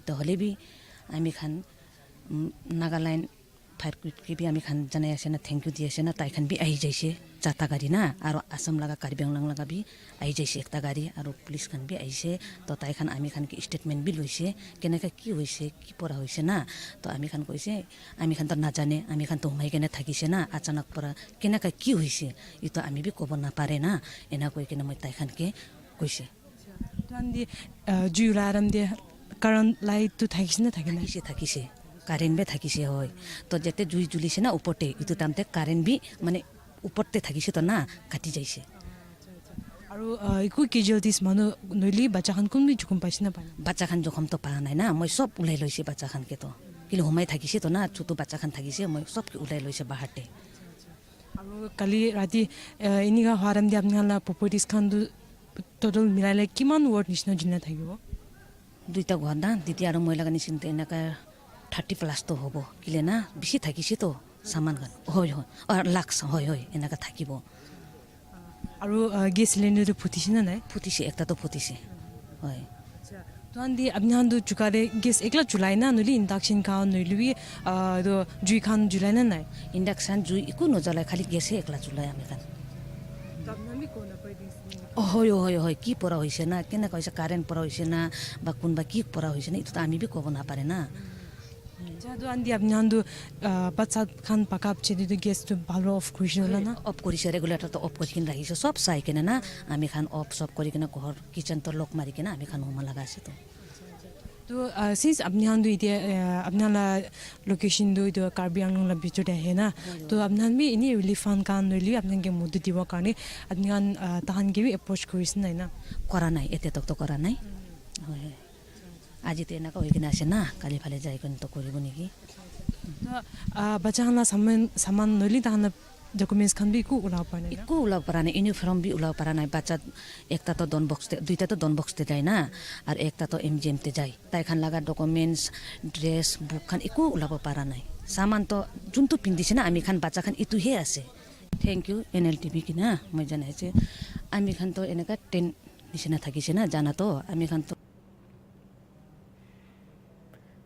to holebi ami khan Nagaland fire की भी आमी खान जनाय आसे ना थैंक यू दिए ना ताई खान भी आई जैसे जाता गाड़ी ना और असम लगा कार्बी आंगलांग लगा भी आई जैसे एकता गाड़ी और पुलिस खान भी आइसे तो ताई खान आमी खान की स्टेटमेंट भी लइसे केनेका की होइसे की परा होइसे ना तो आमी खान कइसे आमी खान तो ना जाने आमी खान तो हुमाइ केने थाकिसे ना अचानक परा केनेका की होइसे इ तो आमी भी कब ना पारे ना एना कोइ केने मै ताई खान के कइसे तो आंदी जुराराम दे करंट लाइट तो थाकिसे ना थाकिसे কারেন্ট বে থাকিছে হয় তো যেতে জুই জ্বলিছে না উপরতে ইটো তামতে কারেন্ট বি মানে উপরতে থাকিছে তো না কাটি যাইছে আৰু ইকু কেজুয়ালিটিস মানো নইলি বাচ্চা খান কোন বি জখম পাইছে না বাচ্চা খান জখম তো পা নাই না মই সব উলাই লইছে বাচ্চা খান কে তো কিলে হুমাই থাকিছে তো না ছোট বাচ্চা খান থাকিছে মই সব উলাই লইছে বাহাতে আৰু কালি ৰাতি ইনিগা হারাম দি আপনালা প্ৰপাৰ্টিজ খান টোটাল মিলাইলে কিমান ওয়ার্ড নিচিনা জিনা থাকিব দুইটা ঘর না দিতি আৰু মই লাগা নিচিনতে এনেকা 30 প্লাস তো হবো কিলে না বেশি থাকিছে তো সামান গান হয় হয় আর লাক্স হয় হয় এনেকা থাকিব আৰু গ্যাস সিলিন্ডার ফুটিছে না নাই ফুটিছে একটা তো ফুটিছে হয় আচ্ছা তো আন্দি আপনি হান্দু চুকারে গ্যাস একলা জুলাই না নলি ইন্ডাকশন খাও নইলবি তো জুই খান জুলাই না নাই ইন্ডাকশন জুই ইকু নজলাই খালি গ্যাসে একলা জুলাই আমি খান আপনি কোনা পাইদিস হয় হয় হয় কি পরা হইছে না কেনে কইছে কারেন্ট পরা হইছে না বা কোনবা কি পরা হইছে না ইতো তো আমি বি কব না পারে না যাদু আন্দি আপনি হান্দু বাচ্চা খান পাকাপ চেদি তো গ্যাস তো ভালো অফ করিছে না অফ করিছে রেগুলেটর তো অফ করি কিনে রাখিছে সব চাই কেনে না আমি খান অফ সব করি কিনে ঘর কিচেন তো লক মারি কিনে আমি খান হোমা লাগা আছে তো সিন্স আপনি হান্দু ইতে আপনালা লোকেশন দো ইতো কার্বি আংলা বিচতে হে না তো আপনান বি ইনি রিলিফ ফান্ড কান নইলি আপনান কে মদত দিব কারণে আপনি তাহান কে বি অ্যাপ্রোচ করিছ নাই না করা নাই এতে তো করা নাই হয় আজি তো এনেকা হই কিনে আসে না কালি ফালে যাই কোন তো করিব নেকি তো বাচ্চা হানা সামান নইলি তাহানা ডকুমেন্টস খান বি কু উলাও পারে না কু উলাও পারে না ইউনিফর্ম বি উলাও পারে না বাচ্চা একটা তো ডন বক্স দুইটা তো ডন বক্স তে যায় না আর একটা তো এমজিএম তে যায় তাই খান লাগা ডকুমেন্টস ড্রেস বুক খান ইকু উলাব পারা নাই সামান তো জুনটো পিন্দিছে না আমি খান বাচ্চা খান ইতু হে আছে থ্যাংক ইউ Nltv কি না মই জানাইছে আমি খান তো এনেকা 10 নিচিনা থাকিছে না জানা তো আমি খান তো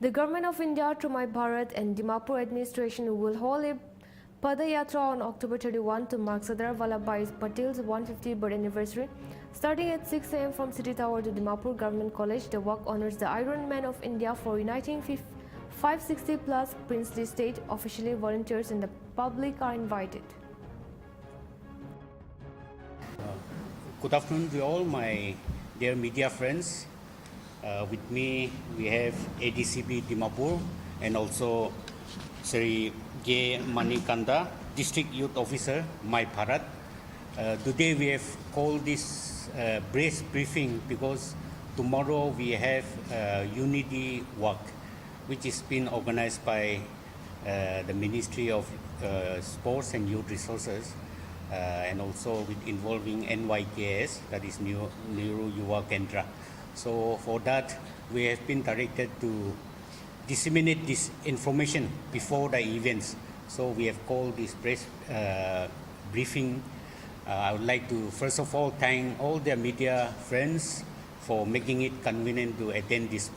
The Government of India, through My Bharat and Dimapur administration, will hold a Padayatra on October 31 to mark Sardar Vallabhbhai Patel's 150th birth anniversary. Starting at 6 a.m. from City Tower to Dimapur Government College, the walk honors the Iron Man of India for uniting 560-plus princely state. Officially, volunteers and the public are invited. Good afternoon to all my dear media friends. With me, we have ADCP Dimapur and also Sri J. Manikanda, District Youth Officer, My Bharat. Today we have called this brace briefing because tomorrow we have unity walk, which is being organized by the Ministry of Sports and Youth Resources and also with involving NYKS, that is Nehru Yuva Kendra. So for that, we have been directed to disseminate this information before the events. So we have called this press briefing. I would like to first of all thank all the media friends for making it convenient to attend this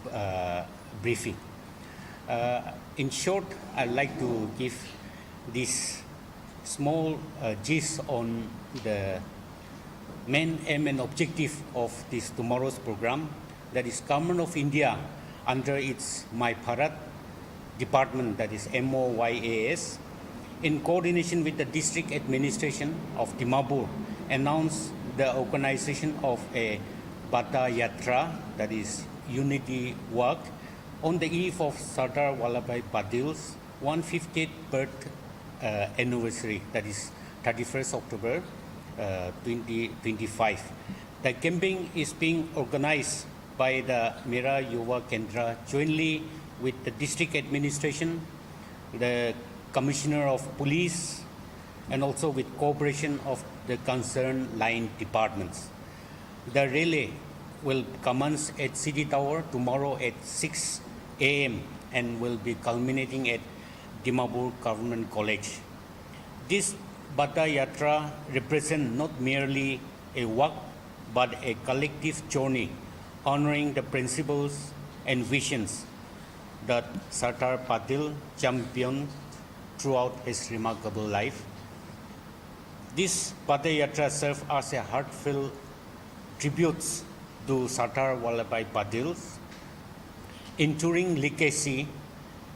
briefing. In short, I'd like to give this small gist on the main aim and objective of this tomorrow's program, that is Government of India under its My Bharat department, that is MOYAS, in coordination with the district administration of Dimapur, announced the organization of a Bata Yatra, that is unity walk, on the eve of Sardar Vallabhbhai Patel's 150th birth anniversary, that is 31st October 2025. The campaign is being organized by the Mera Yuva Kendra jointly with the district administration, the Commissioner of Police, and also with cooperation of the concerned line departments. The relay will commence at City Tower tomorrow at 6 a.m. and will be culminating at Dimapur Government College. This Bata Yatra represents not merely a walk but a collective journey honoring the principles and visions that Sardar Patil championed throughout his remarkable life. This Padayatra served as a heartfelt tribute to Sardar Vallabhbhai Patil's enduring legacy,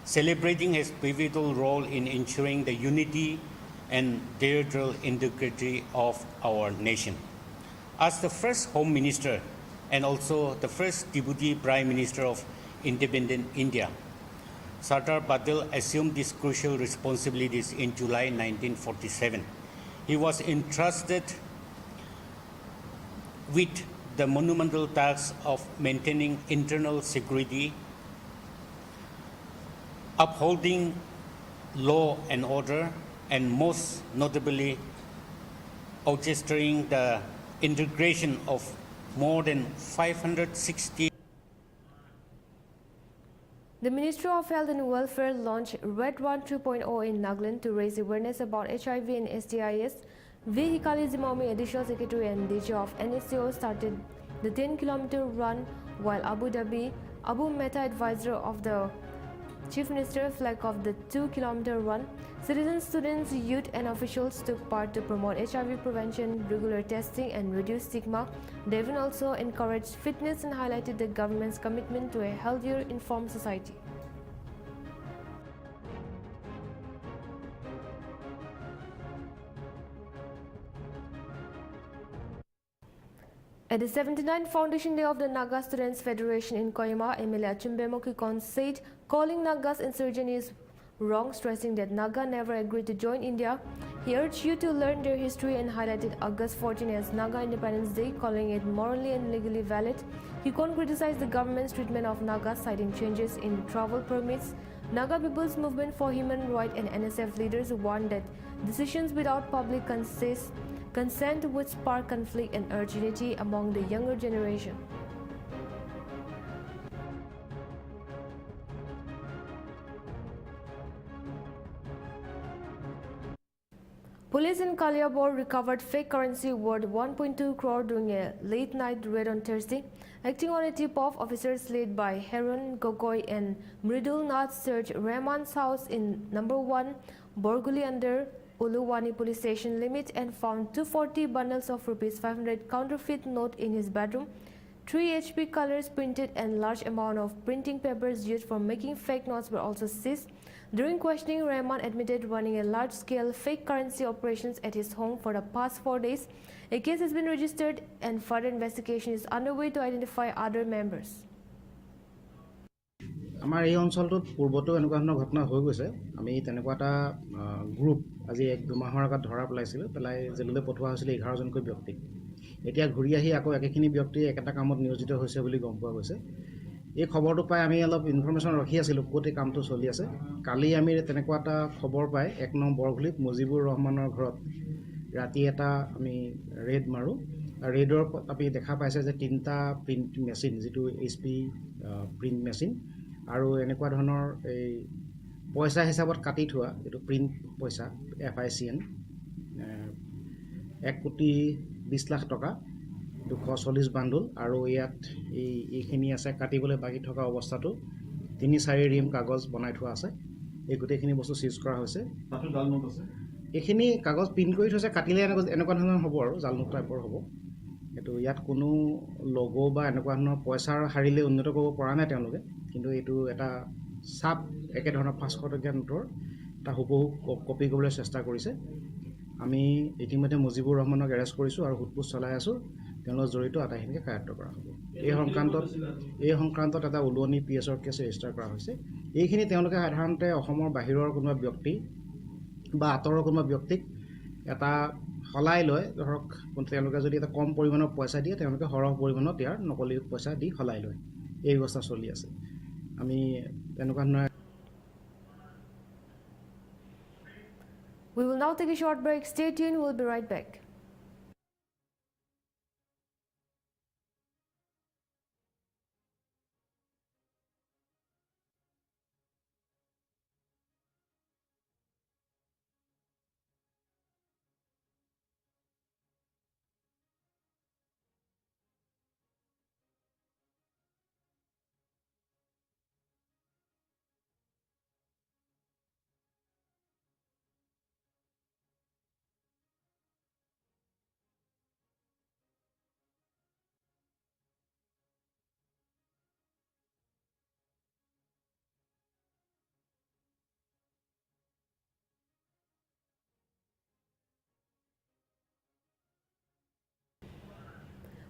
celebrating his pivotal role in ensuring the unity and territorial integrity of our nation. As the first Home Minister and also the first Deputy Prime Minister of independent India, Sardar Patil assumed these crucial responsibilities in July 1947. He was entrusted with the monumental task of maintaining internal security, upholding law and order, and most notably, orchestrating the integration of more than 560. The Ministry of Health and Welfare launched Red Run 2.0 in Nagaland to raise awareness about HIV and STIs. V. Hikali Zimami, Additional Secretary and DG of NSCO, started the 10-kilometer run, while Abu Dhabi, Abu Mehta, advisor of the Chief Minister, flagged off the 2-kilometer run. Citizens, students, youth and officials took part to promote HIV prevention, regular testing and reduce stigma. Devon also encouraged fitness and highlighted the government's commitment to a healthier, informed society. At the 79th Foundation Day of the Naga Students Federation in Kohima, MLA Achumbe Mokikon said calling Naga's insurgent is wrong, stressing that Naga never agreed to join India. He urged you to learn their history and highlighted August 14 as Naga Independence Day, calling it morally and legally valid. He criticized the government's treatment of Naga, citing changes in travel permits. Naga People's Movement for Human Rights and NSF leaders warned that decisions without public consent would spark conflict and urge unity among the younger generation. Police in Kaliabor recovered fake currency worth 1.2 crore during a late-night raid on Thursday. Acting on a tip-off, officers led by Heron Gogoi and Mridul Nath searched Rahman's house in number 1 Borguli under Uluwani police station limit and found 240 bundles of rupees 500 counterfeit note in his bedroom. 3 HP colors printed and large amount of printing papers used for making fake notes were also seized. During questioning, Rahman admitted running a large-scale fake currency operations at his home for the past 4 days. A case has been registered and further investigation is underway to identify other members. আমাৰ এই অঞ্চলটোত পূৰ্বতো এনেকুৱা ধৰণৰ ঘটনা হৈ গৈছে। আমি তেনেকুৱা এটা গ্ৰুপ আজি 1-2 মাহৰ আগত ধৰা পেলাই জেললৈ পঠোৱা হৈছিল 11জনকৈ ব্যক্তি। এতিয়া ঘূৰি আহি আকৌ একেখিনি ব্যক্তি একেটা কামত নিয়োজিত হৈছে বুলি গম পোৱা গৈছে। এই খবৰটো পাই আমি অলপ ইনফৰমেশ্যন ৰাখি আছিলোঁ ক'ত এই কামটো চলি আছে। কালি আমি তেনেকুৱা এটা খবৰ পাই 1 নং বৰগুলিত মুজিবুৰ ৰহমানৰ ঘৰত ৰাতি এটা আমি ৰেড মাৰোঁ। ৰেডৰ আমি দেখা পাইছে যে 3টা প্ৰিণ্ট মেচিন, যিটো HP প্ৰিণ্ট মেচিন আৰু এনেকুৱা ধৰণৰ এই পইচা হিচাপত কাটি থোৱা এইটো প্ৰিণ্ট পইচা FICN 1,20,00,000 টকা 240 বাণ্ডুল আৰু ইয়াত এইখিনি আছে কাটিবলৈ বাকি থকা অৱস্থাটো 3-4 ৰিম কাগজ বনাই থোৱা আছে। এই গোটেইখিনি বস্তু সিজ কৰা হৈছে। তাতো জাল নোট আছে, এইখিনি কাগজ প্ৰিণ্ট কৰি থৈছে, কাটিলে এনেকুৱা ধৰণৰ হ'ব আৰু জাল নোট টাইপৰ হ'ব। এইটো ইয়াত কোনো লোগো বা এনেকুৱা ধৰণৰ পইচাৰ হাৰিলে উন্নত কৰিব পৰা নাই তেওঁলোকে, কিন্তু এইটো এটা সাপ একে ধৰণৰ 500 টকীয়া নোটৰ এটা হুবহু কপি কৰিবলৈ চেষ্টা কৰিছে। আমি ইতিমধ্যে মুজিবুৰ ৰহমানক এৰেষ্ট কৰিছোঁ আৰু সোধপোছ চলাই আছোঁ। তেওঁলোক জড়িত আটাইখিনিকে কাৰ্যত কৰা হ'ব। এই সংক্ৰান্তত এটা উলুৱনি PSৰ কেছ ৰেজিষ্টাৰ কৰা হৈছে। এইখিনি তেওঁলোকে সাধাৰণতে অসমৰ বাহিৰৰ কোনোবা ব্যক্তি বা আঁতৰৰ কোনোবা ব্যক্তিক এটা হলাই লয়। ধৰক তেওঁলোকে যদি এটা কম পৰিমাণৰ পইচা দিয়ে, তেওঁলোকে সৰহ পৰিমাণত ইয়াৰ নকলি পইচা দি হলাই লয়। এই ব্যৱস্থা চলি আছে। আমি তেনেকুৱা ধৰণৰ We will now take a short break. Stay tuned. We'll be right back.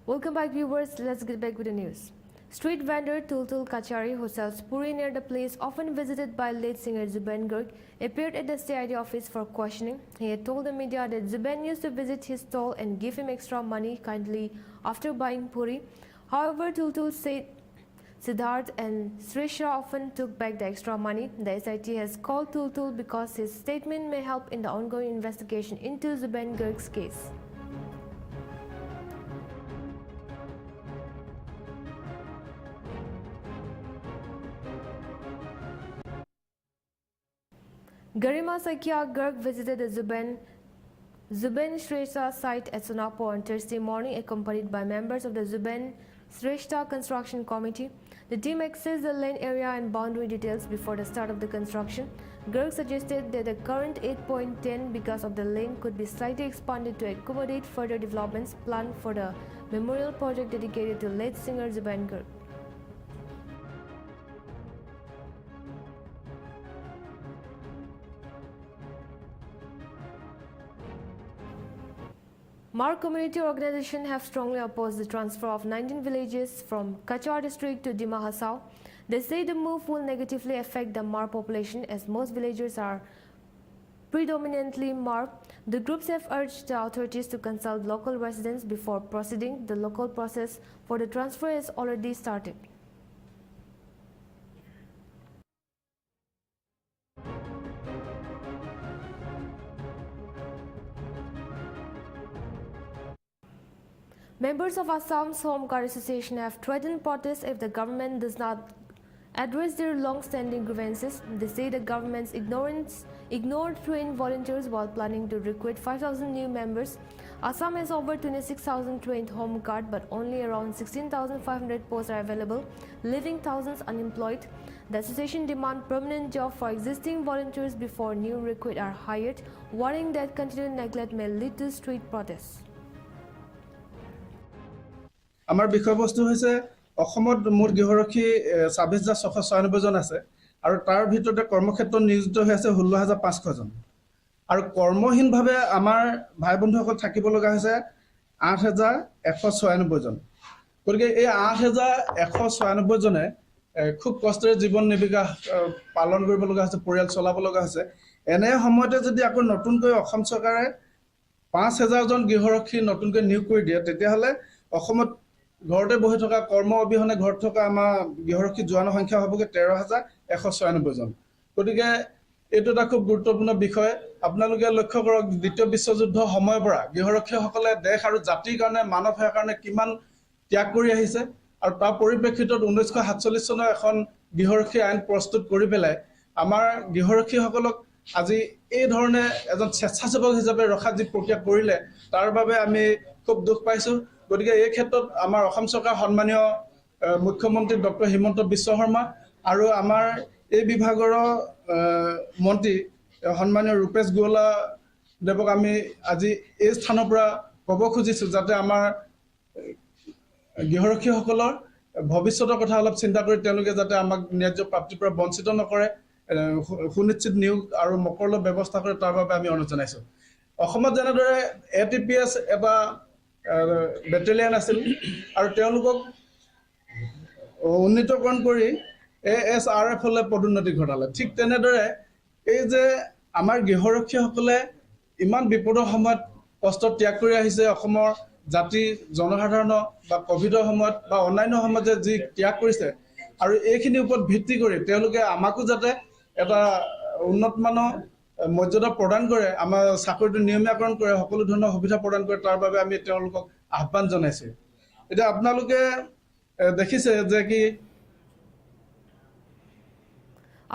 Welcome back, viewers. Let's get back with the news. Street vendor Tultul Kachari, who sells puri near the place often visited by late singer Zubain Garg, appeared at the CID office for questioning. He had told the media that Zubain used to visit his stall and give him extra money kindly after buying puri. However, Tultul said Siddharth and Srisha often took back the extra money. The SIT has called Tultul because his statement may help in the ongoing investigation into Zubain Garg's case. Garima Sakya Garg visited the Zubain Shrestha site at Sonapur on Thursday morning, accompanied by members of the Zubain Shrestha Construction Committee. The team accessed the lane area and boundary details before the start of the construction. Garg suggested that the current 8.10 because of the lane could be slightly expanded to accommodate further developments planned for the memorial project dedicated to late singer Zubain Garg. Mar community organizations have strongly opposed the transfer of 19 villages from Kachar district to Dima Hasao. They say the move will negatively affect the Mar population as most villagers are predominantly Mar. The groups have urged the authorities to consult local residents before proceeding. The local process for the transfer has already started. Members of Assam's Home Guard Association have threatened protests if the government does not address their long-standing grievances. They say the government's ignored trained volunteers while planning to recruit 5,000 new members. Assam has over 26,000 trained Home Guard, but only around 16,500 posts are available, leaving thousands unemployed. The association demands permanent jobs for existing volunteers before new recruits are hired, warning that continued neglect may lead to street protests. আমাৰ বিষয়বস্তু হৈছে অসমত মোৰ গৃহৰক্ষী ২৬,৬৯৬ জন আছে আৰু তাৰ ভিতৰতে কৰ্মক্ষেত্ৰত নিয়োজিত হৈ আছে ১৬,৫০০ জন আৰু কৰ্মহীনভাৱে আমাৰ ভাই বন্ধুসকল থাকিব লগা হৈছে ৮,১৯৬ জন গতিকে এই ৮,১৯৬ জনে খুব কষ্টৰে জীৱন নিবিকা পালন কৰিব লগা হৈছে পৰিয়াল চলাব লগা হৈছে এনে সময়তে যদি আকৌ নতুনকৈ অসম চৰকাৰে ৫,০০০ জন গৃহৰক্ষী নতুনকৈ নিয়োগ কৰি দিয়ে তেতিয়াহ'লে অসমত ঘৰতে বহি থকা কৰ্ম অবিহনে ঘৰত থকা আমাৰ গৃহৰক্ষী জোৱানৰ সংখ্যা হ'বগে ১৩,১৯৬ জন গতিকে এইটো এটা খুব গুৰুত্বপূৰ্ণ বিষয় আপোনালোকে লক্ষ্য কৰক দ্বিতীয় বিশ্বযুদ্ধ সময়ৰ পৰা গৃহৰক্ষীসকলে দেশ আৰু জাতিৰ কাৰণে মানৱ সেৱাৰ কাৰণে কিমান ত্যাগ কৰি আহিছে আৰু তাৰ পৰিপ্ৰেক্ষিতত ১৯৪৭ চনৰ এখন গৃহৰক্ষী আইন প্ৰস্তুত কৰি পেলাই আমাৰ গৃহৰক্ষীসকলক আজি এই ধৰণে এজন স্বেচ্ছাসেৱক হিচাপে ৰখা যি প্ৰক্ৰিয়া কৰিলে তাৰ বাবে আমি খুব দুখ পাইছো গতিকে এই ক্ষেত্ৰত আমাৰ অসম চৰকাৰ সন্মানীয় মুখ্যমন্ত্ৰী ডক্টৰ হিমন্ত বিশ্ব শৰ্মা আৰু আমাৰ এই বিভাগৰ মন্ত্ৰী সন্মানীয় ৰূপেশ গোৱালা দেৱক আমি আজি এই স্থানৰ পৰা ক'ব খুজিছো যাতে আমাৰ গৃহৰক্ষীসকলৰ ভৱিষ্যতৰ কথা অলপ চিন্তা কৰি তেওঁলোকে যাতে আমাক ন্যায্য প্ৰাপ্তিৰ পৰা বঞ্চিত নকৰে সুনিশ্চিত নিয়োগ আৰু মকৰলৰ ব্যৱস্থা কৰে তাৰ বাবে আমি অনুৰোধ জনাইছো অসমত যেনেদৰে ATPS এটা বেটেলিয়ান আছিল আৰু তেওঁলোকক উন্নীতকৰণ কৰি ASRF হলে পদোন্নতি ঘটালে ঠিক তেনেদৰে এই যে আমাৰ গৃহৰক্ষীসকলে ইমান বিপদৰ সময়ত কষ্ট ত্যাগ কৰি আহিছে অসমৰ জাতি জনসাধাৰণৰ বা কোভিডৰ সময়ত বা অন্যান্য সময়ত যে ত্যাগ কৰিছে আৰু এইখিনিৰ ওপৰত ভিত্তি কৰি তেওঁলোকে আমাকো যাতে এটা উন্নতমানৰ মৰ্যাদা প্ৰদান কৰে আমাৰ চাকৰিটো নিয়মীয়াকৰণ কৰে সকলো ধৰণৰ সুবিধা প্ৰদান কৰে তাৰ বাবে আমি তেওঁলোকক আহ্বান জনাইছো এটা আপোনালোকে দেখিছে যে কি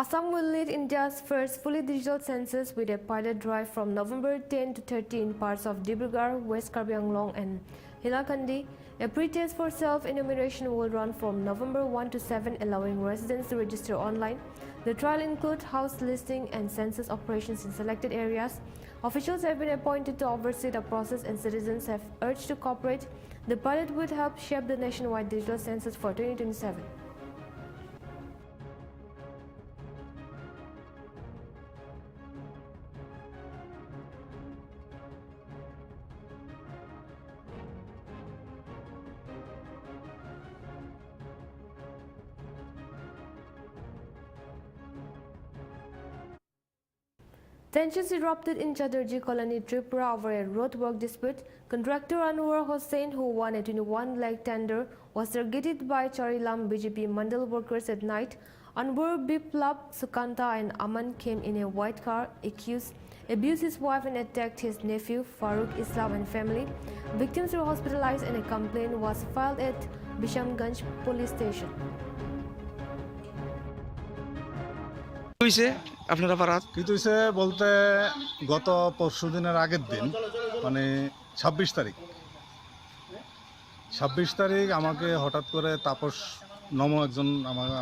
Assam will lead India's first fully digital census with a pilot drive from November 10 to 13 in parts of Dibrugarh, West Karbi Anglong and Hilakandi. A pre-test for self-enumeration will run from November 1 to 7, allowing residents to register online. The trial includes house listing and census operations in selected areas. Officials have been appointed to oversee the process and citizens have urged to cooperate. The pilot would help shape the nationwide digital census for 2027. Tensions erupted in Chaturji Colony, Tripura over a roadwork dispute. Contractor Anwar Hossain, who won a 21 lakh tender, was targeted by Charilam BJP Mandal workers at night. Anwar, Biplab, Sukanta and Aman came in a white car, abused his wife and attacked his nephew, Farooq Islam and family. Victims were hospitalized and a complaint was filed at Bishamganj police station. আপনারা পারাত কি হয়েছে বলতে গত পরশু দিনের আগের দিন মানে 26 তারিখ আমাকে হঠাৎ করে তাপস নম একজন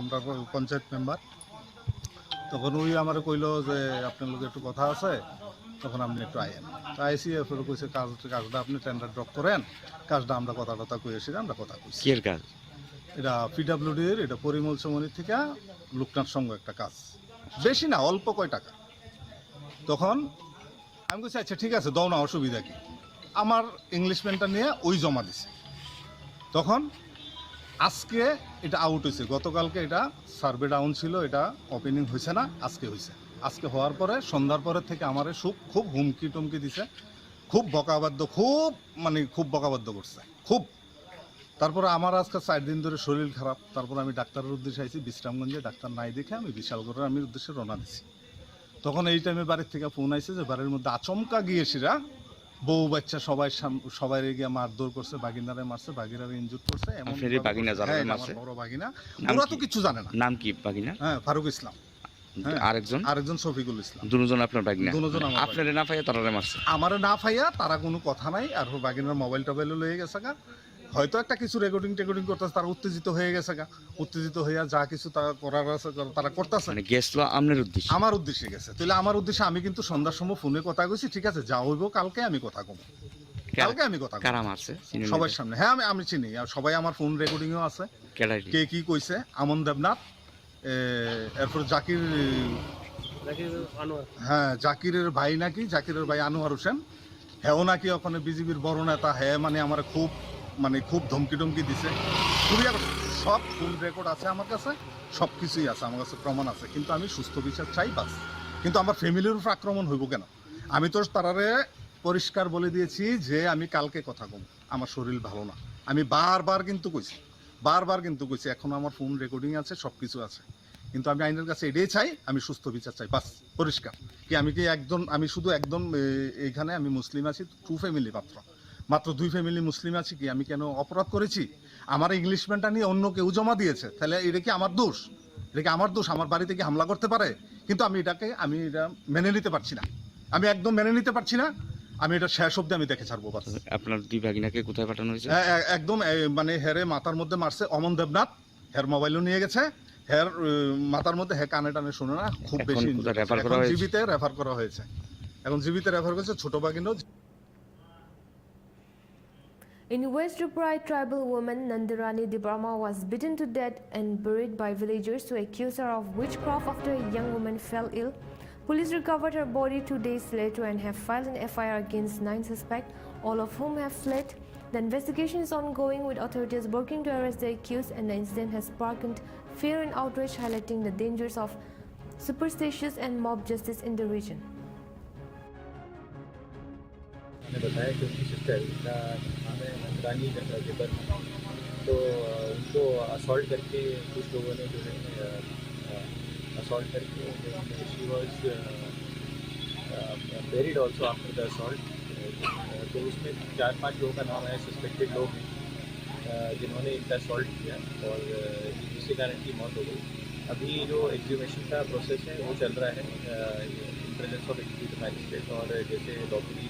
আমরা পঞ্চায়েত মেম্বার তখন ওই আমার কইলো যে আপনার লোক একটু কথা আছে তখন আপনি একটু আইয়েন তো আইসি এরপরে কইছে কাজটা আপনি টেন্ডার ড্রপ করেন কাজটা আমরা কথা কই এসে আমরা কথা কইছি কি এর কাজ এটা পিডব্লিউডির এটা পরিমল সমনির থেকে লোকনাথ সংঘ একটা কাজ বেশি না অল্প কয় টাকা তখন আমি বলছি আচ্ছা ঠিক আছে দাও না অসুবিধা কি আমার ইংলিশম্যানটা নিয়ে ওই জমা দিছে তখন আজকে এটা আউট হয়েছে গতকালকে এটা সার্ভে ডাউন ছিল এটা ওপেনিং হয়েছে না আজকে হয়েছে আজকে হওয়ার পরে সন্ধ্যার পরের থেকে আমারে খুব হুমকি টুমকি দিছে খুব বকাবাদ্য খুব বকাবাদ্য করছে খুব তারপরে আমার আজকে 4 দিন ধরে শরীর খারাপ তারপর আমি ডাক্তারের উদ্দেশ্যে আইছি বিশ্রামগঞ্জে ডাক্তার নাই দেখে আমি বিশালগড়ের আমি উদ্দেশ্যে রওনা দিছি তখন এই টাইমে বাড়ির থেকে ফোন আইছে যে বাড়ির মধ্যে আচমকা গিয়েছিরা বউ বাচ্চা সবাই গিয়ে মারধর করছে বাগিনারে মারছে বাগিনারে ইনজুর করছে এমন বাগিনা যারা মারছে বড় বাগিনা ওরা তো কিছু জানে না নাম কি বাগিনা হ্যাঁ ফারুক ইসলাম আরেকজন শফিকুল ইসলাম দুজন আপনার বাগিনা দুজন আপনারে না পাইয়া তারারে মারছে আমারে না পাইয়া তারা কোনো কথা নাই আর বাগিনার মোবাইল টোবাইলও লয়ে গেছে গা হয়তো একটা কিছু রেকর্ডিং করতেছে তারা উত্তেজিত হয়ে গেছে গা উত্তেজিত হইয়া যা কিছু তারা করার আছে তারা করতেছে মানে গেছিল আপনার উদ্দেশ্যে আমার উদ্দেশ্যে গেছে তাহলে আমার উদ্দেশ্যে আমি কিন্তু সন্ধ্যার সময় ফোনে কথা কইছি ঠিক আছে যা হইব কালকে আমি কথা কম কালকে আমি কথা কারা মারছে সবার সামনে হ্যাঁ আমি চিনি আর সবাই আমার ফোন রেকর্ডিংও আছে কে কি কইছে আমন দেবনাথ এরপর জাকিরের ভাই নাকি জাকিরের ভাই আনোয়ার হোসেন হ্যাঁ নাকি ওখানে বিজেপির বড় নেতা হ্যাঁ মানে আমার খুব ধমকি টমকি দিছে খুবই সব ফুল রেকর্ড আছে আমার কাছে সব কিছুই আছে আমার কাছে প্রমাণ আছে কিন্তু আমি সুস্থ বিচার চাই বাস কিন্তু আমার ফ্যামিলির উপর আক্রমণ হইব কেন আমি তো তারারে পরিষ্কার বলে দিয়েছি যে আমি কালকে কথা কম আমার শরীর ভালো না আমি বারবার কিন্তু কইছি এখন আমার ফোন রেকর্ডিং আছে সব কিছু আছে কিন্তু আমি আইনের কাছে এটাই চাই আমি সুস্থ বিচার চাই বাস পরিষ্কার কি আমি শুধু একদম এইখানে আমি মুসলিম আছি 2 ফ্যামিলি মাত্র 2 ফ্যামিলি মুসলিম আছে কি আমি কেন অপরাধ করেছি আমার ইংলিশম্যানটা নিয়ে অন্য কেউ জমা দিয়েছে তাহলে এটা কি আমার দোষ আমার বাড়িতে কি হামলা করতে পারে কিন্তু আমি এটা মেনে নিতে পারছি না আমি একদম মেনে নিতে পারছি না আমি এটা শেষ অবধি আমি দেখে ছাড়বো বাস আপনার দুই ভাগিনাকে কোথায় পাঠানো হয়েছে একদম মানে হেরে মাথার মধ্যে মারছে অমন দেবনাথ হের মোবাইলও নিয়ে গেছে হের মাথার মধ্যে কানে টানে শুনে না খুব বেশি জীবিতে রেফার করা হয়েছে এখন জীবিতে রেফার করেছে ছোট বাগিনও In West Tripura, a tribal woman Nandarani Dibrama was beaten to death and buried by villagers who accused her of witchcraft after a young woman fell ill. Police recovered her body 2 days later and have filed an FIR against 9 suspects, all of whom have fled. The investigation is ongoing with authorities working to arrest the accused, and the incident has sparked fear and outrage, highlighting the dangers of superstitious and mob justice in the region. ने बताया कि उनकी sister का नाम है नंदरानी जबर तो उनको असॉल्ट करके कुछ लोगों ने जो है असॉल्ट करके she was buried also after the assault तो उसमें 4-5 लोगों का नाम है सस्पेक्टेड लोग हैं जिन्होंने इनका असॉल्ट किया और इसी कारण की मौत हो गई अभी जो एग्जीक्यूशन का प्रोसेस है वो चल रहा है in presence of executive magistrate और जैसे डॉक्टरी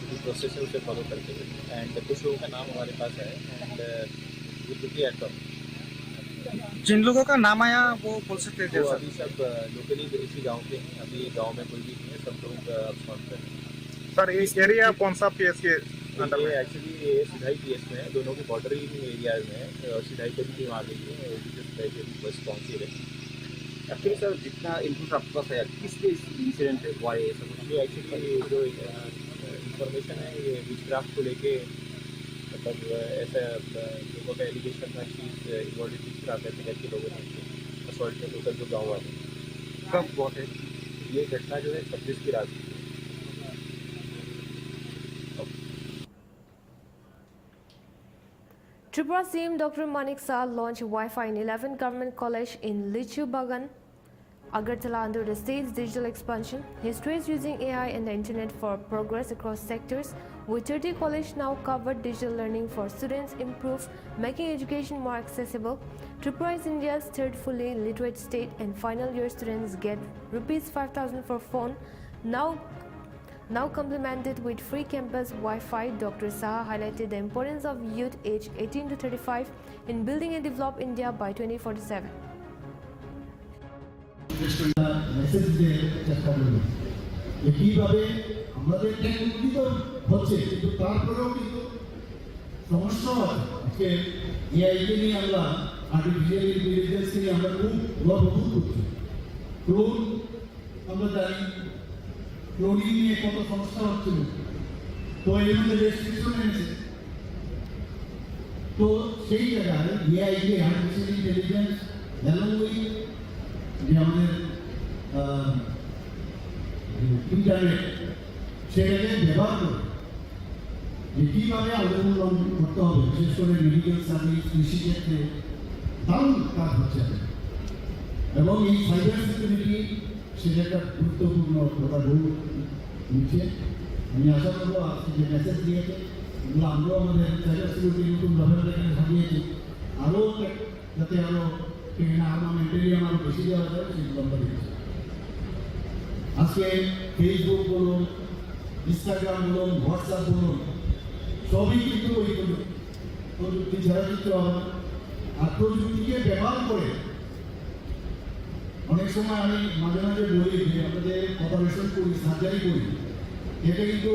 जो प्रोसेस है उसे फॉलो करते हुए एंड कुछ लोगों का नाम हमारे पास है एंड जिन लोगों का नाम आया वो बोल सकते थे वो अभी सब लोकली इसी गांव के हैं अभी गांव में कोई भी नहीं है सब लोग अब सॉल्व कर रहे हैं सर ये एरिया कौन सा पीएस के ये एक्चुअली ये सिधाई पीएस में है दोनों के बॉर्डरी एरियाज में है और सिधाई की भी टीम आ गई है सिधाई की बस पहुँची है एक्चुअली सर जितना इनपुट आपके पास है किस लिए इंसिडेंट हुआ है ये एक्चुअली जो इंफॉर्मेशन है ये विचक्राफ्ट को लेके मतलब ऐसा लोगों का एलिगेशन था कि विचक्राफ्ट ऐसे करके लोगों ने असॉल्ट किया लोकल जो गाँव वाले कब बहुत है ये घटना जो है 26 की रात की है। Tripura CM Dr. Manik Shah launched Wi-Fi in 11 government college in Lichu Bagan, Agartala under the state's digital expansion. He stressed using AI and the internet for progress across sectors. With 30 colleges now covered, digital learning for students improved, making education more accessible. Tripura is India's third fully literate state, and final year students get rupees 5,000 for phone. Now complemented with free campus Wi-Fi, Dr. Shah highlighted the importance of youth aged 18 to 35 in building a developed India by 2047. Message দিয়ে চেষ্টা করব কিভাবে আমাদের technology তো হচ্ছে কিন্তু তারপরেও কিন্তু সমস্যা আছে এআইকে নিয়ে আমরা আর্টিফিশিয়াল ইন্টেলিজেন্স নিয়ে আমরা খুব গর্ববোধ করছি ক্লোন আমরা জানি ক্লোনিং নিয়ে কত সমস্যা হচ্ছিল তো এর মধ্যে রেস্ট্রিকশন এনেছে তো সেই জায়গায় এআইকে আর্টিফিশিয়াল ইন্টেলিজেন্স অ্যালং উইথ যে আমাদের ইন্টারনেট সেটাকে ব্যবহার করে যে কীভাবে অবলম্বন করতে হবে বিশেষ করে মেডিকেল সার্ভিস কৃষিক্ষেত্রে দারুণ কাজ হচ্ছে এবং এই সাইবার সিকিউরিটি সেটা একটা গুরুত্বপূর্ণ কথা রোল নিচ্ছে আমি আশা করবো আজকে যে মেসেজ দিয়েছে এগুলো আমরাও আমাদের সাইবার সিকিউরিটি নতুন ব্যবহার এখানে সাজিয়েছি আরও যাতে আরও আরও বেশি দেওয়া যায় সেগুলো আমরা দেখছি আজকে ফেসবুক বলুন ইনস্টাগ্রাম বলুন হোয়াটসঅ্যাপ বলুন সবই কিন্তু ওই প্রযুক্তি ছাড়া কিছু হবে না আর প্রযুক্তিকে ব্যবহার করে অনেক সময় আমি মাঝে মাঝে বলি যে আমাদের অপারেশন করি সার্জারি করি এটা কিন্তু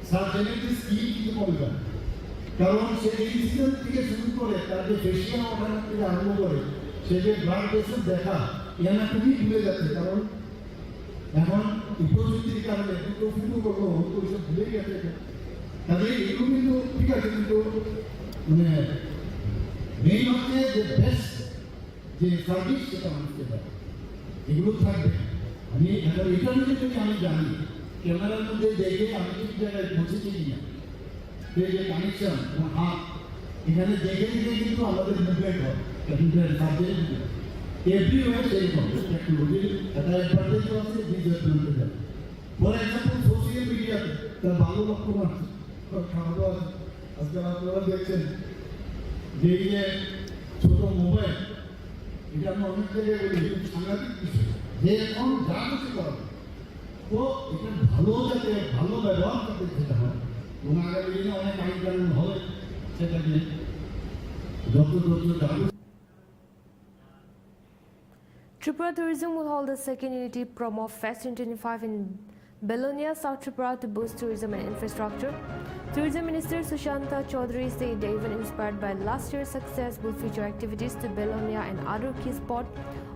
সার্জারির যে স্কিল কিন্তু কমে যায় কারণ সে এই ইনসিডেন্ট থেকে শুরু করে তার যে ফেসিয়াল অর্গান থেকে আরম্ভ করে সে যে ব্লাড প্রেশার দেখা এখানে খুবই ভুলে যাচ্ছে কারণ এখন প্রযুক্তির কারণে দুটো শুরু করবো ওইসব ভুলে গেছে তাহলে এগুলো কিন্তু ঠিক আছে কিন্তু মানে মেইন হচ্ছে যে বেস্ট যে সার্ভিস সেটা মানুষকে দেয় এগুলো থাকবে আমি এখন এটা নিয়ে যদি আমি জানি ক্যামেরার মধ্যে দেখে আমি ঠিক জায়গায় পৌঁছেছি কিনা যে কানেকশন এবং হাত এখানে দেখে দেখে কিন্তু আমাদের মুভমেন্ট হয় কম্পিউটার সার্জারি এভরিওয়ার সেরকম টেকনোলজির একটা অ্যাডভান্টেজও আছে ডিসঅ্যাডভান্টেজ আছে ফর এক্সাম্পল সোশ্যাল মিডিয়াতে তার ভালো লক্ষণ আছে খারাপও আছে আজকাল আপনারা দেখছেন যে এই যে ছোট মোবাইল এটা আমরা অনেক জায়গায় বলি সাংঘাতিক বিষয় যে এখন যা কিছু করা তো এটা ভালো যাতে ভালো ব্যবহার করতে যেতে হয় এবং আগামী দিনে অনেক আইন কানুন হবে সেটা নিয়ে যত Tripura Tourism will hold the second Unity Promo Fest 2025 in Belonia, South Tripura to boost tourism and infrastructure. Tourism Minister Sushanta Chaudhary said the event inspired by last year's success will feature activities to Belonia and other key spots.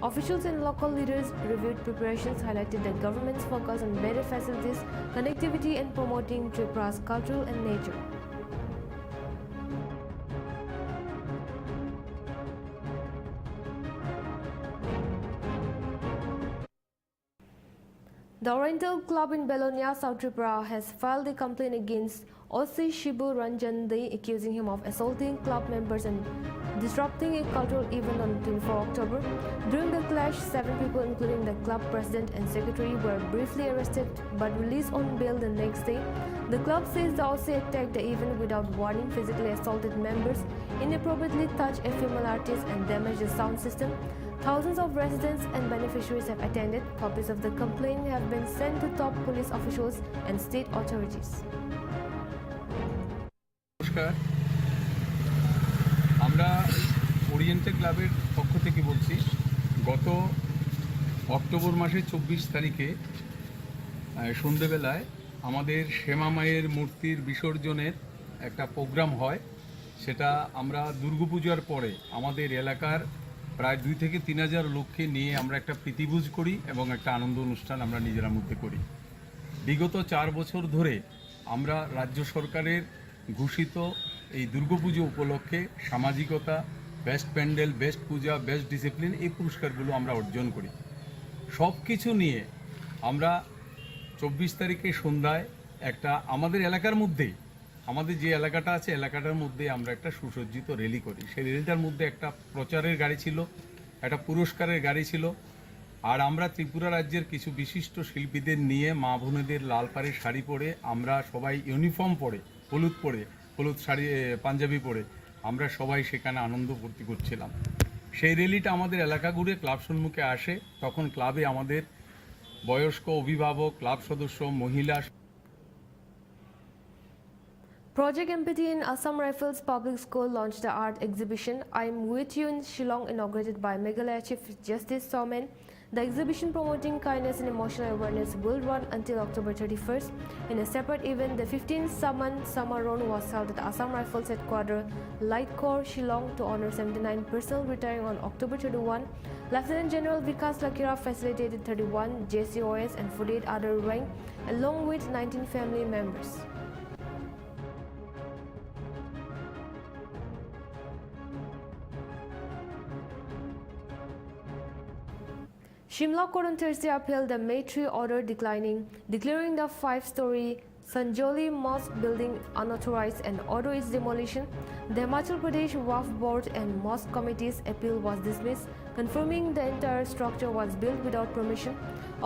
Officials and local leaders reviewed preparations, highlighted the government's focus on better facilities, connectivity and promoting Tripura's cultural and nature. The Oriental Club in Belonia, South Tripura has filed a complaint against OC Shibu Ranjan Dei, accusing him of assaulting club members and disrupting a cultural event on 24 October. During the clash, 7 people, including the club president and secretary, were briefly arrested but released on bail the next day. The club says the OC attacked the event without warning, physically assaulted members, inappropriately touched a female artist and damaged the sound system. Thousands of residents and beneficiaries have attended. Copies of the complaint have been sent to top police officials and state authorities. নমস্কার, আমরা oriental ক্লাবের পক্ষ থেকে বলছি গত October মাসের 24 তারিখে সন্ধ্যেবেলায় আমাদের শ্যামা মায়ের মূর্তির বিসর্জনের একটা প্রোগ্রাম হয়। সেটা আমরা দুর্গাপূজার পরে আমাদের এলাকার প্রায় 2 থেকে 3 হাজার লোককে নিয়ে আমরা একটা প্রীতিভোজ করি এবং একটা আনন্দ অনুষ্ঠান আমরা নিজেরা মধ্যে করি। বিগত 4 বছর ধরে আমরা রাজ্য সরকারের ঘোষিত এই দুর্গাপুজো উপলক্ষে সামাজিকতা, বেস্ট প্যান্ডেল, বেস্ট পূজা, বেস্ট ডিসিপ্লিন এই পুরস্কারগুলো আমরা অর্জন করি। সব কিছু নিয়ে আমরা 24 তারিখে সন্ধ্যায় একটা আমাদের এলাকার মধ্যে, আমাদের যে এলাকাটা আছে এলাকাটার মধ্যে আমরা একটা সুসজ্জিত র্যালি করি। সেই র্যালিটার মধ্যে একটা প্রচারের গাড়ি ছিল, একটা পুরস্কারের গাড়ি ছিল, আর আমরা ত্রিপুরা রাজ্যের কিছু বিশিষ্ট শিল্পীদের নিয়ে মা বোনেদের লাল পাড়ের শাড়ি পরে আমরা সবাই ইউনিফর্ম পরে, হলুদ শাড়ি পাঞ্জাবি পরে আমরা সবাই সেখানে আনন্দ ফুর্তি করছিলাম। সেই র্যালিটা আমাদের এলাকা ঘুরে ক্লাব সম্মুখে আসে। তখন ক্লাবে আমাদের বয়স্ক, অভিভাবক, ক্লাব সদস্য, মহিলা। Project MPT in Assam Rifles Public School launched the art exhibition I Am With You in Shillong, inaugurated by Meghalaya Chief Justice Somen. The exhibition promoting kindness and emotional awareness will run until October 31st. In a separate event, the 15th Saman Samaron was held at Assam Rifles Headquarters, Light Corps, Shillong, to honor 79 personnel retiring on October 31. Lieutenant General Vikas Lakira facilitated 31 JCOS and 48 other rank, along with 19 family members. Shimla Court on Thursday upheld the May 3 order declaring the 5-story Sanjoli Mosque building unauthorized and order its demolition. The Himachal Pradesh Waqf Board and Mosque Committee's appeal was dismissed, confirming the entire structure was built without permission.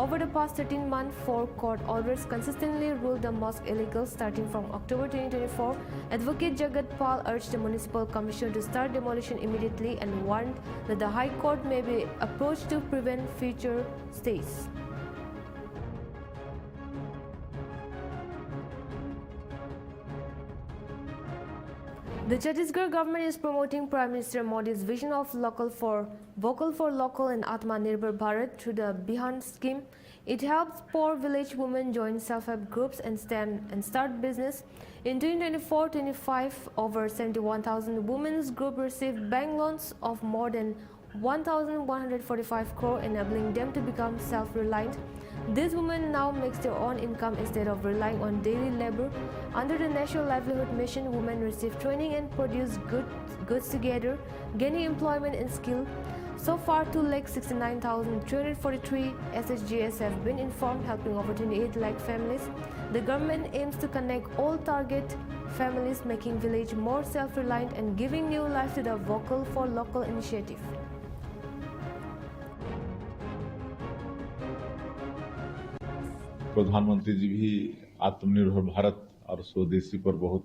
Over the past 13 months, 4 court orders consistently ruled the mosque illegal. Starting from October 2024, Advocate Jagat Pal urged the Municipal Commissioner to start demolition immediately and warned that the High Court may be approached to prevent future stays. The Chhattisgarh government is promoting Prime Minister Modi's vision of vocal for local and Atmanirbhar Bharat through the Bihan scheme. It helps poor village women join self-help groups and start business. In 2024-25, over 71,000 women's group received bank loans of more than 1,145 crore, enabling them to become self-reliant. These women now make their own income instead of relying on daily labor. Under the National Livelihood Mission, women receive training and produce goods together, gaining employment and skill. So far, 269,343 SHGs have been informed, helping over 28 lakh families. The government aims to connect all target families, making village more self-reliant and giving new life to the Vocal for Local initiative. प्रधानमंत्री जी भी आत्मनिर्भर भारत और स्वदेशी पर बहुत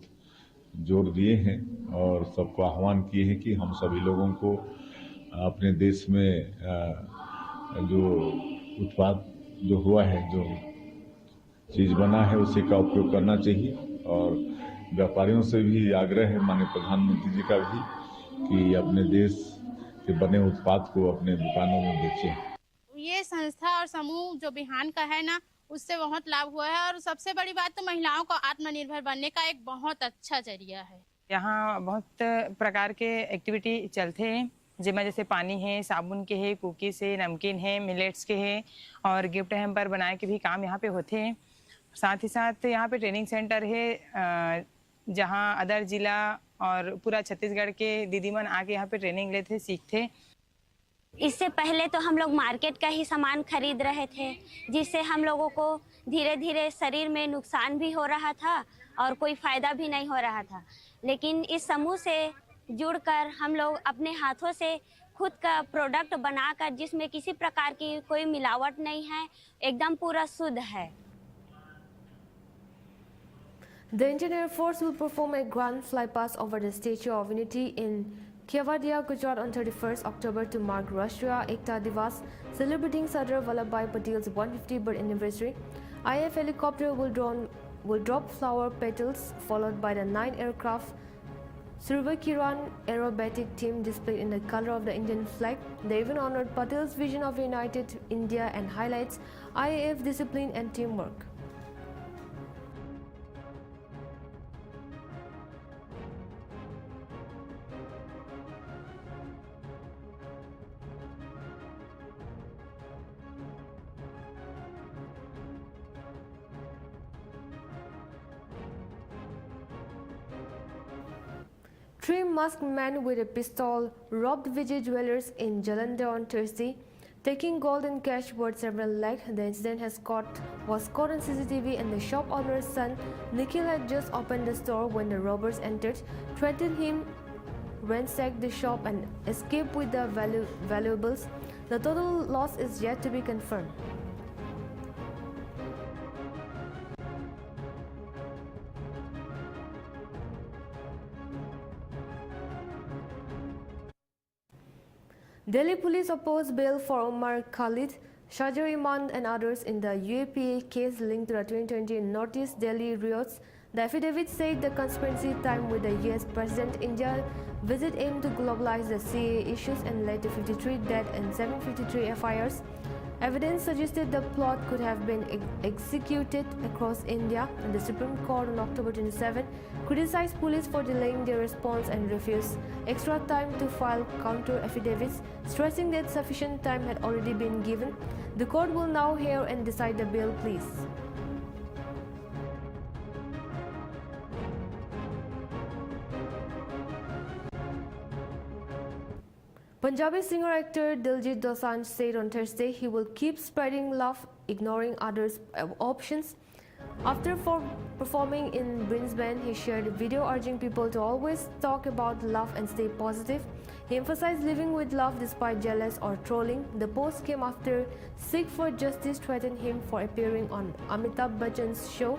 जोर दिए हैं और सबको आह्वान किए हैं कि हम सभी लोगों को अपने देश में जो उत्पाद जो हुआ है, जो चीज़ बना है, उसी का उपयोग करना चाहिए। और व्यापारियों से भी आग्रह है माननीय प्रधानमंत्री जी का भी कि अपने देश के बने उत्पाद को अपने दुकानों में बेचें। ये संस्था और समूह जो बिहान का है ना, उससे बहुत लाभ हुआ है। और सबसे बड़ी बात तो महिलाओं को आत्मनिर्भर बनने का एक बहुत अच्छा जरिया है। यहाँ बहुत प्रकार के एक्टिविटी चलते हैं, जिसमें जैसे पानी है, साबुन के है, कुकीज है, नमकीन है, मिलेट्स के है और गिफ्ट हैम्पर बनाए के भी काम यहाँ पे होते हैं। साथ ही साथ यहाँ पे ट्रेनिंग सेंटर है, जहाँ अदर जिला और पूरा छत्तीसगढ़ के दीदीमन आके यहाँ पे ट्रेनिंग लेते, सीखते। इससे पहले तो हम लोग मार्केट का ही सामान खरीद रहे थे, जिससे हम लोगों को धीरे धीरे शरीर में नुकसान भी हो रहा था और कोई फ़ायदा भी नहीं हो रहा था। लेकिन इस समूह से जुड़कर हम लोग अपने हाथों से खुद का प्रोडक्ट बनाकर, जिसमें किसी प्रकार की कोई मिलावट नहीं है, एकदम पूरा शुद्ध है। The Indian Air Force will perform a grand flypast over the Statue of Unity in Kevadia, Gujarat on 31st October to mark Rashtriya Ekta Divas, celebrating Sardar Vallabhbhai Patel's 150th birth anniversary. IAF helicopter will drop flower petals, followed by the 9 aircraft. Survakiran aerobatic team displayed in the color of the Indian flag. They even honored Patel's vision of united India and highlights IAF discipline and teamwork. Three masked men with a pistol robbed Vijay Jewellers in Jalandhar on Thursday. taking gold and cash worth several lakh. The incident was caught on CCTV, and the shop owner's son Nikhil had just opened the store when the robbers entered, threatened him, ransacked the shop, and escaped with the valuables. The total loss is yet to be confirmed. Delhi police opposed bail for Umar Khalid, Shahjar Iman and others in the UAPA case linked to the 2020 Northeast Delhi riots. The affidavit said the conspiracy timed with the US President India visit aimed to globalize the CAA issues and led to 53 dead and 753 FIRs. Evidence suggested the plot could have been executed across India, and the Supreme Court on October 27 criticized police for delaying their response and refused extra time to file counter affidavits, stressing that sufficient time had already been given. The court will now hear and decide the bail pleas. Punjabi singer-actor Diljit Dosanjh said on Thursday he will keep spreading love, ignoring others' options. After performing in Brisbane, he shared a video urging people to always talk about love and stay positive. He emphasized living with love despite jealous or trolling. The post came after Sikh for Justice threatened him for appearing on Amitabh Bachchan's show.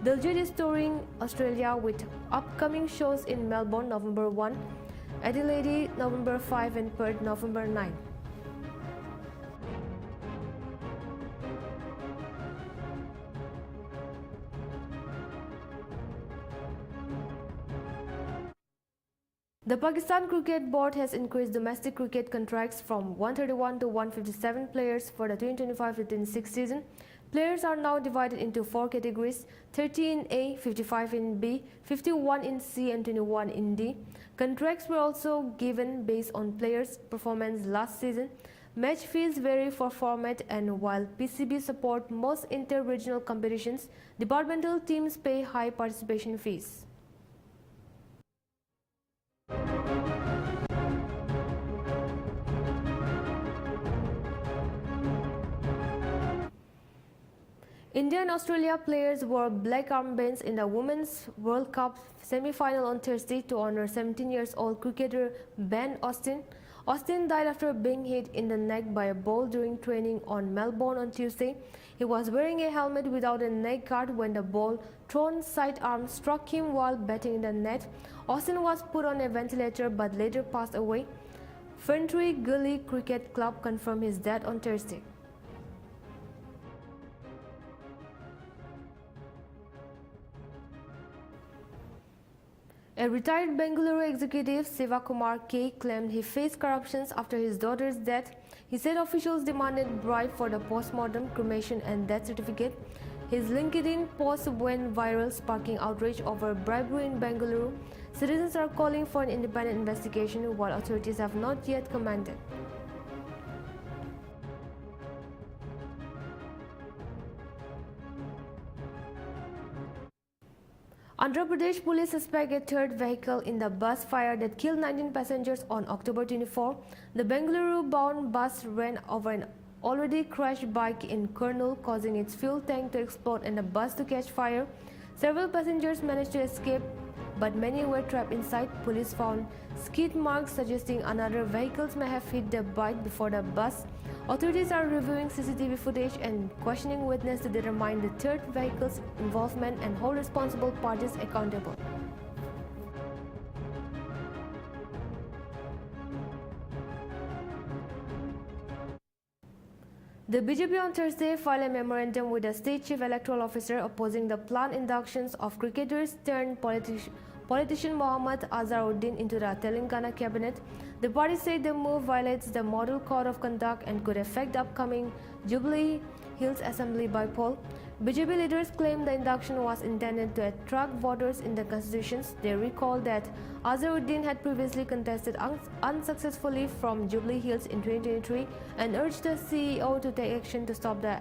Diljit is touring Australia with upcoming shows in Melbourne November 1, Adelaide November 5 and Perth November 9. The Pakistan Cricket Board has increased domestic cricket contracts from 131 to 157 players for the 2025-26 season. Players are now divided into 4 categories: 30 in A, 55 in B, 51 in C and 21 in D. Contracts were also given based on players' performance last season. Match fees vary for format, and while PCB support most inter-regional competitions, departmental teams pay high participation fees. India and Australia players wore black armbands in the Women's World Cup semi-final on Thursday to honor 17-year-old cricketer Ben Austin. Austin died after being hit in the neck by a ball during training on Melbourne on Tuesday. He was wearing a helmet without a neck guard when the ball, thrown sidearm, struck him while batting in the net. Austin was put on a ventilator but later passed away. Ferntree Gully Cricket Club confirmed his death on Thursday. A retired Bengaluru executive, Sivakumar K, claimed he faced corruption after his daughter's death. He said officials demanded bribe for the post-mortem, cremation and death certificate. His LinkedIn post went viral, sparking outrage over bribery in Bengaluru. Citizens are calling for an independent investigation, while authorities have not yet commented. Andhra Pradesh police suspect a third vehicle in the bus fire that killed 19 passengers on October 24. The Bengaluru-bound bus ran over an already crashed bike in Kurnool, causing its fuel tank to explode and the bus to catch fire. Several passengers managed to escape, but many were trapped inside. Police found skid marks suggesting another vehicle may have hit the bike before the bus. Authorities are reviewing CCTV footage and questioning witnesses to determine the third vehicle's involvement and hold responsible parties accountable. The BJP on Thursday filed a memorandum with the State Chief Electoral Officer opposing the planned inductions of cricketers turned politician Mohammad Azharuddin into the Telangana cabinet. The party said the move violates the Model Code of Conduct and could affect the upcoming Jubilee Hills Assembly by-poll. BJP leaders claim the induction was intended to attract voters in the constitutions. They recall that Azharuddin had previously contested unsuccessfully from Jubilee Hills in 2023 and urged the CEO to take action to stop the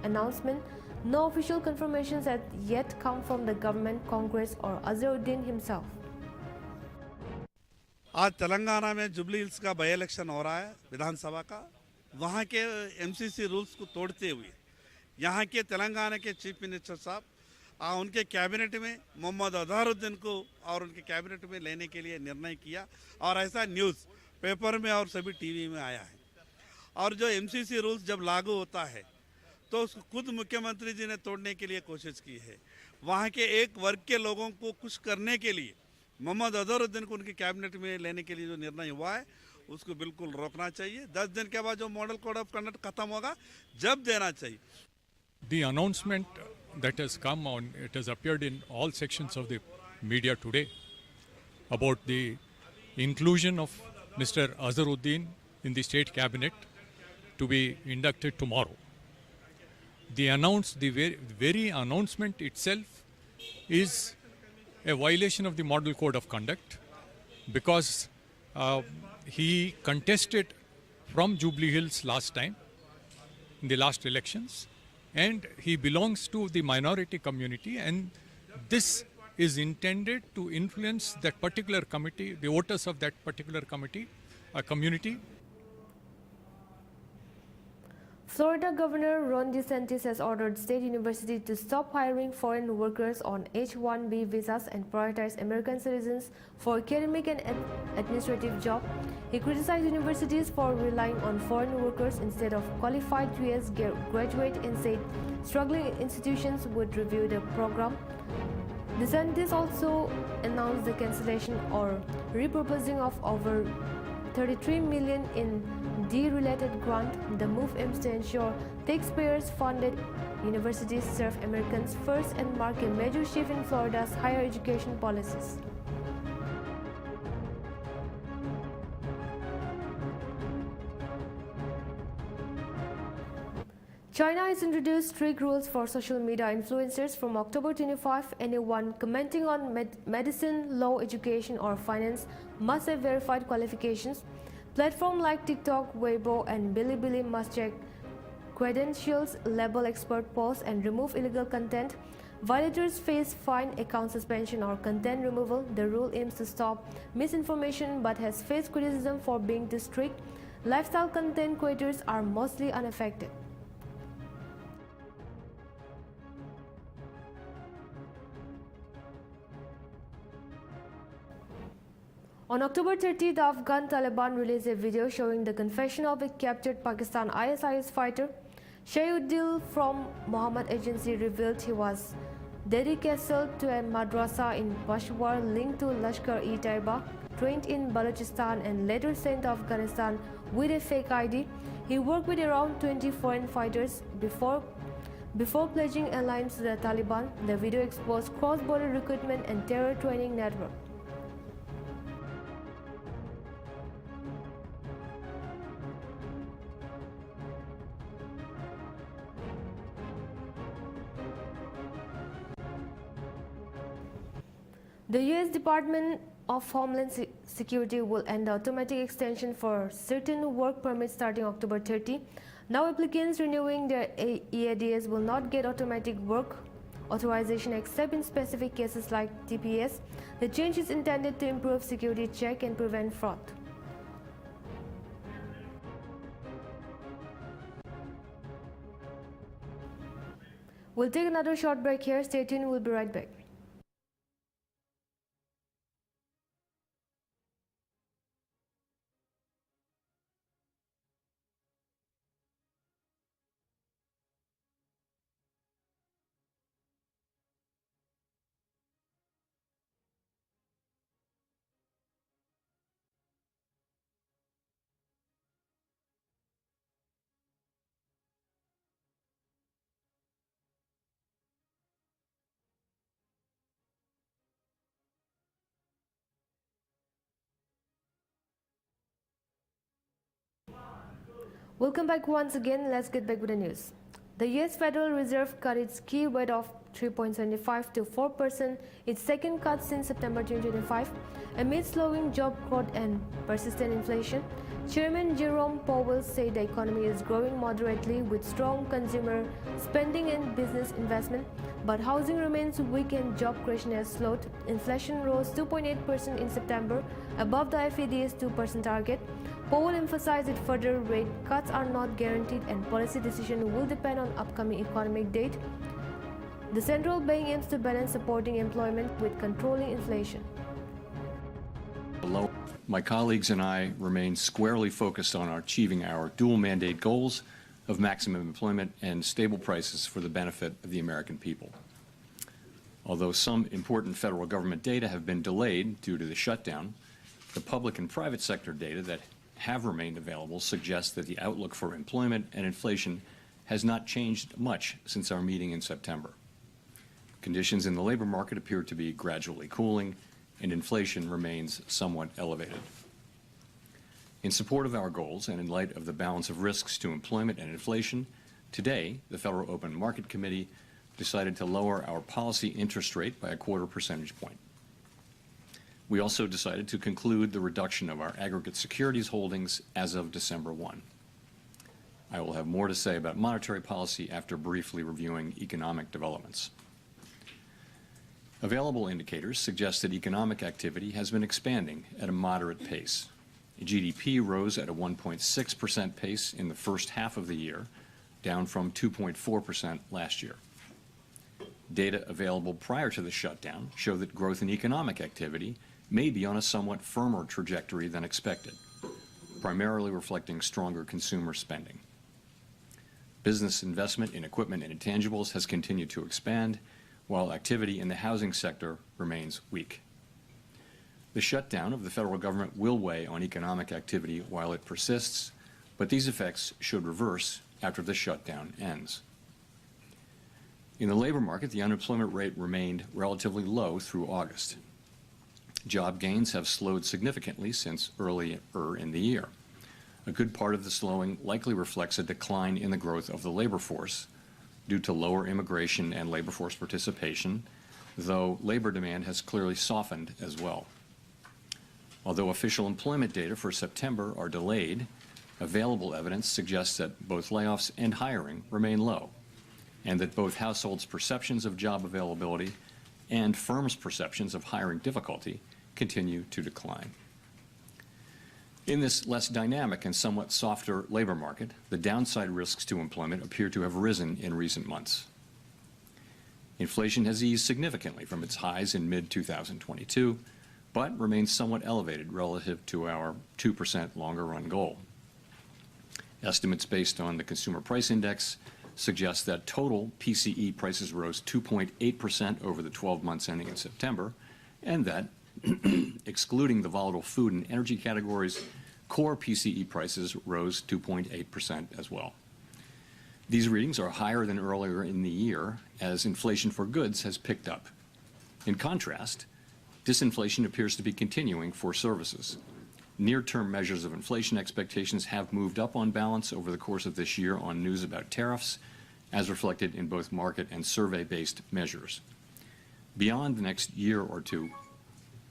announcement. No official confirmations had yet come from the government, Congress or Azharuddin himself. आज तेलंगाना में jubilee hills का by election हो रहा है विधानसभा का, वहाँ के MCC rules को तोड़ते हुए यहाँ के तेलंगाना के चीफ मिनिस्टर साहब उनके कैबिनेट में मोहम्मद अजहरुद्दीन को और उनके कैबिनेट में लेने के लिए निर्णय किया और ऐसा न्यूज़ पेपर में और सभी टीवी में आया है। और जो एमसीसी रूल्स जब लागू होता है तो उसको खुद मुख्यमंत्री जी ने तोड़ने के लिए कोशिश की है। वहाँ के एक वर्ग के लोगों को कुछ करने के लिए मोहम्मद अजहरुद्दीन को उनके कैबिनेट में लेने के लिए जो निर्णय हुआ है उसको बिल्कुल रोकना चाहिए। 10 दिन के बाद जो मॉडल कोड ऑफ कंडक्ट खत्म होगा जब देना चाहिए। The announcement that has come on, it has appeared in all sections of the media today about the inclusion of Mr. Azharuddin in the state cabinet to be inducted tomorrow. The very announcement itself is a violation of the model code of conduct because he contested from Jubilee Hills last time in the last elections, and he belongs to the minority community, and this is intended to influence that particular committee, the voters of that particular community. Florida Governor Ron DeSantis has ordered state universities to stop hiring foreign workers on H-1B visas and prioritize American citizens for academic and administrative jobs. He criticized universities for relying on foreign workers instead of qualified U.S. graduates and said struggling institutions would review the program. DeSantis also announced the cancellation or repurposing of over $33 million in D-related grant. The move aims to ensure taxpayers-funded universities serve Americans first and mark a major shift in Florida's higher education policies. China has introduced strict rules for social media influencers from October 25. Anyone commenting on medicine, law, education, or finance must have verified qualifications. Platforms like TikTok, Weibo, and Bilibili must check credentials, label expert posts, and remove illegal content. Violators face fine, account suspension, or content removal. The rule aims to stop misinformation but has faced criticism for being too strict. Lifestyle content creators are mostly unaffected. On October 30, the Afghan Taliban released a video showing the confession of a captured Pakistan ISIS fighter. Shayuddin from Muhammad Agency revealed he was dedicated to a madrasa in Peshawar linked to Lashkar-e-Taiba, trained in Balochistan and later sent to Afghanistan with a fake ID. He worked with around 20 foreign fighters before pledging alliance to the Taliban. The video exposed cross-border recruitment and terror training network. The U.S. Department of Homeland Security will end the automatic extension for certain work permits starting October 30. Now applicants renewing their EADS will not get automatic work authorization except in specific cases like TPS. The change is intended to improve security check and prevent fraud. We'll take another short break here. Stay tuned, we'll be right back. Welcome back once again. Let's get back with the news. The U.S. Federal Reserve cut its key rate of 3.75 to 4%, its second cut since September 2025, amid slowing job growth and persistent inflation. Chairman Jerome Powell said the economy is growing moderately with strong consumer spending and business investment, but housing remains weak and job creation has slowed. Inflation rose 2.8% in September, above the FED's 2% target. Powell emphasized that further rate cuts are not guaranteed and policy decision will depend on upcoming economic data. The central bank aims to balance supporting employment with controlling inflation. My colleagues and I remain squarely focused on achieving our dual mandate goals of maximum employment and stable prices for the benefit of the American people. Although some important federal government data have been delayed due to the shutdown, the public and private sector data that have remained available suggests that the outlook for employment and inflation has not changed much since our meeting in September. Conditions in the labor market appear to be gradually cooling, and inflation remains somewhat elevated. In support of our goals and in light of the balance of risks to employment and inflation, today the Federal Open Market Committee decided to lower our policy interest rate by a 1/4 percentage point. We also decided to conclude the reduction of our aggregate securities holdings as of December 1. I will have more to say about monetary policy after briefly reviewing economic developments. Available indicators suggest that economic activity has been expanding at a moderate pace. GDP rose at a 1.6% pace in the first half of the year, down from 2.4% last year. Data available prior to the shutdown show that growth in economic activity may be on a somewhat firmer trajectory than expected, primarily reflecting stronger consumer spending. Business investment in equipment and intangibles has continued to expand, while activity in the housing sector remains weak. The shutdown of the federal government will weigh on economic activity while it persists, but these effects should reverse after the shutdown ends. In the labor market, the unemployment rate remained relatively low through August. Job gains have slowed significantly since earlier in the year. A good part of the slowing likely reflects a decline in the growth of the labor force due to lower immigration and labor force participation, though labor demand has clearly softened as well. Although official employment data for September are delayed, available evidence suggests that both layoffs and hiring remain low, and that both households' perceptions of job availability and firms' perceptions of hiring difficulty continue to decline. In this less dynamic and somewhat softer labor market, the downside risks to employment appear to have risen in recent months. Inflation has eased significantly from its highs in mid-2022, but remains somewhat elevated relative to our 2% longer-run goal. Estimates based on the Consumer Price Index suggest that total PCE prices rose 2.8% over the 12 months ending in September, and that, excluding the volatile food and energy categories, core PCE prices rose 2.8% as well. These readings are higher than earlier in the year as inflation for goods has picked up. In contrast, disinflation appears to be continuing for services. Near-term measures of inflation expectations have moved up on balance over the course of this year on news about tariffs, as reflected in both market and survey-based measures. Beyond the next year or two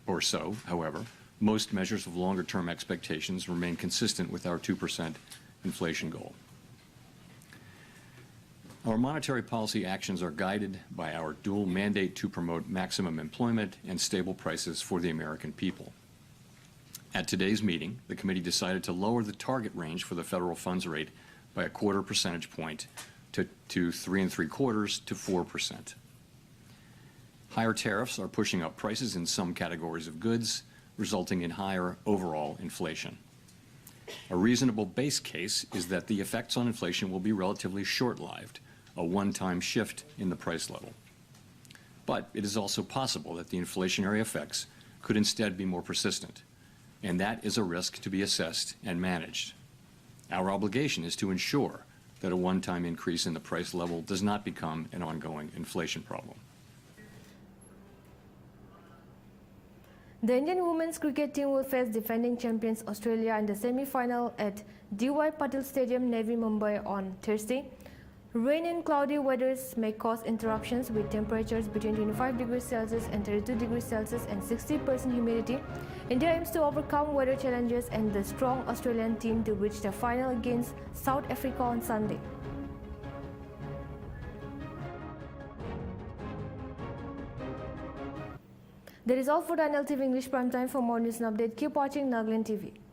or so, however, most measures of longer-term expectations remain consistent with our 2% inflation goal. Our monetary policy actions are guided by our dual mandate to promote maximum employment and stable prices for the American people. At today's meeting, the committee decided to lower the target range for the federal funds rate by a 1/4 percentage point to 3.75% to 4%. Higher tariffs are pushing up prices in some categories of goods, resulting in higher overall inflation. A reasonable base case is that the effects on inflation will be relatively short-lived, a one-time shift in the price level. But it is also possible that the inflationary effects could instead be more persistent, and that is a risk to be assessed and managed. Our obligation is to ensure that a one-time increase in the price level does not become an ongoing inflation problem. The Indian women's cricket team will face defending champions Australia in the semi-final at D.Y. Patil Stadium, Navi Mumbai on Thursday. Rain and cloudy weathers may cause interruptions with temperatures between 25 degrees Celsius and 32 degrees Celsius and 60% humidity. India aims to overcome weather challenges and the strong Australian team to reach the final against South Africa on Sunday. That is all for the Nltv English Primetime. For more news and update, keep watching Nltv.